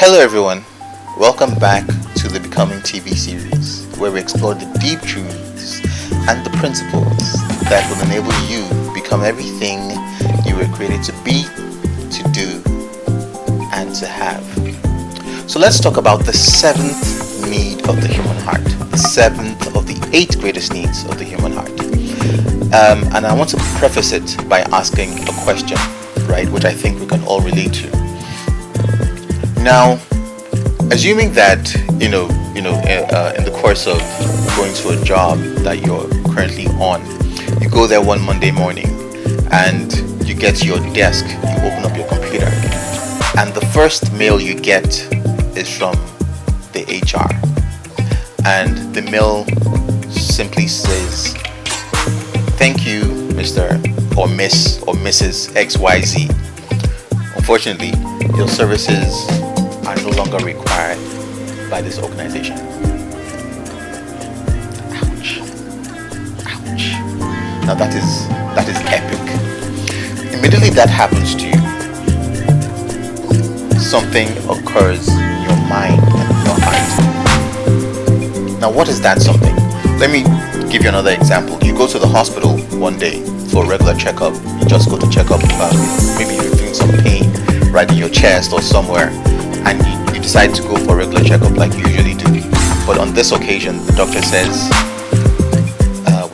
Hello, everyone. Welcome back to the Becoming TV series, where we explore the deep truths and the principles that will enable you to become everything you were created to be, to do, and to have. So let's talk about the seventh need of the human heart, the seventh of the eight greatest needs of the human heart. And I want to preface it by asking a question, right, which I think we can all relate to. Now, assuming that in the course of going to a job that you're currently on, you go there one Monday morning and you get to your desk, you open up your computer, and the first mail you get is from the HR, and the mail simply says, "Thank you, Mr. or Miss or Mrs. XYZ. Unfortunately, your services are no longer required by this organization." Ouch. Ouch. Now that is epic. Immediately that happens to you, something occurs in your mind and in your heart. Now what is that something? Let me give you another example. You go to the hospital one day for a regular checkup. You just go to check up, maybe you're feeling some pain right in your chest or somewhere, and you decide to go for a regular checkup like you usually do. But on this occasion, the doctor says,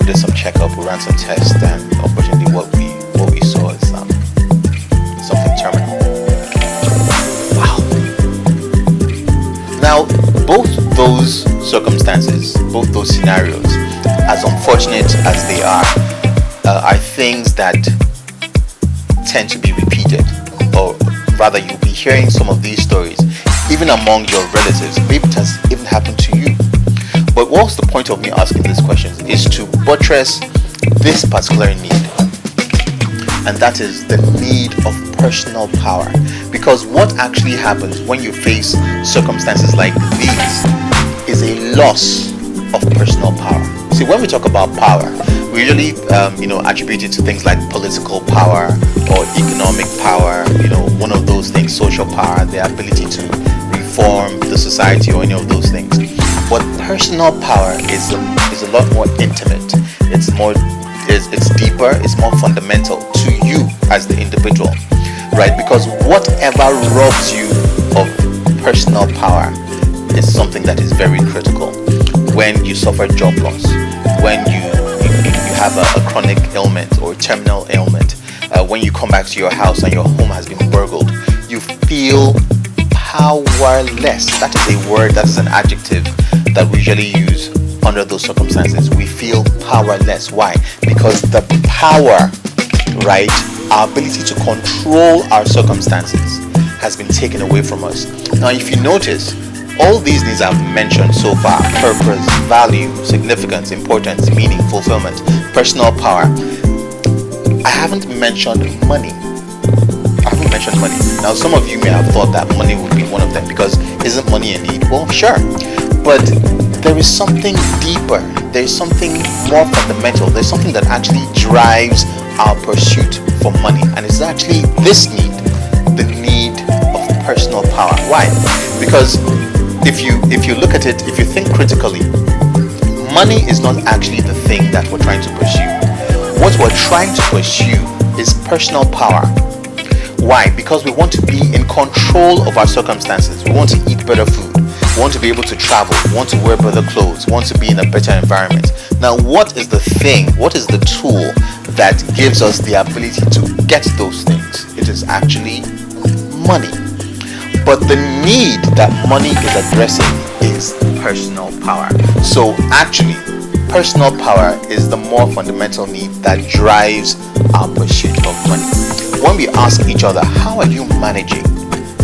we did some checkup, we ran some tests, and unfortunately what we saw is something terminal. Wow. Now, both those circumstances, both those scenarios, as unfortunate as they are things that tend to be repeated, or rather you'll be hearing some of these stories even among your relatives. Maybe it has even happened to you. But what's the point of me asking these questions is to buttress this particular need, and that is the need of personal power. Because what actually happens when you face circumstances like these is a loss of personal power. See, when we talk about power, we usually attribute it to things like political power or economic power, one of those things, social power, the ability to reform the society or any of those things. But personal power is a lot more intimate. It's deeper, it's more fundamental to you as the individual, right? Because whatever robs you of personal power is something that is very critical. When you suffer job loss, when you have a chronic ailment or terminal ailment, when you come back to your house and your home has been burgled, you feel powerless. That is a word, that is an adjective that we usually use under those circumstances. We feel powerless. Why? Because the power, right, our ability to control our circumstances has been taken away from us. Now, if you notice, all these needs I've mentioned so far: purpose, value, significance, importance, meaning, fulfillment, personal power. I haven't mentioned money. Now, some of you may have thought that money would be one of them, because isn't money a need? Well, sure. But there is something deeper. There is something more fundamental. There's something that actually drives our pursuit for money. And it's actually this need, the need of personal power. Why? Because if you look at it, if you think critically, money is not actually the thing that we're trying to pursue. What we're trying to pursue is personal power. Why? Because we want to be in control of our circumstances. We want to eat better food. We want to be able to travel. We want to wear better clothes. We want to be in a better environment. Now, what is the thing? What is the tool that gives us the ability to get those things? It is actually money. But the need that money is addressing is personal power. So actually, personal power is the more fundamental need that drives our pursuit of money. When we ask each other, how are you managing,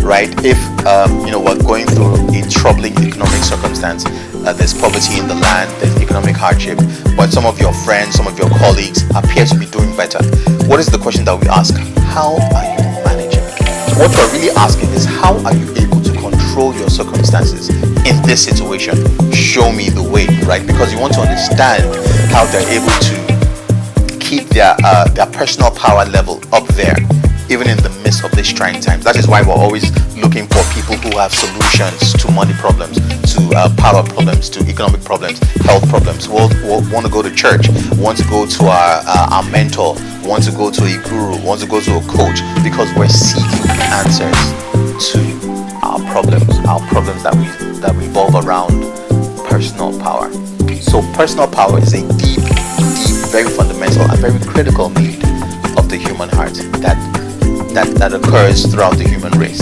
right? If we're going through a troubling economic circumstance, there's poverty in the land, there's economic hardship, but some of your friends, some of your colleagues appear to be doing better. What is the question that we ask? How are you managing? What we're really asking is, how are you able to control your circumstances in this situation? Show me the way, right? Because you want to understand how they're able to keep their personal power level up there even in the midst of these trying times. That is why we're always looking for people who have solutions to money problems, to power problems, to economic problems, health problems. We'll want to go to church, want to go to our mentor, want to go to a guru, want to go to a coach, because we're seeking answers to our problems that revolve around personal power. So personal power is a deep, very fundamental and very critical need of the human heart that occurs throughout the human race.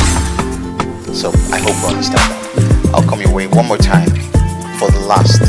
So I hope you understand that. I'll come your way one more time for the last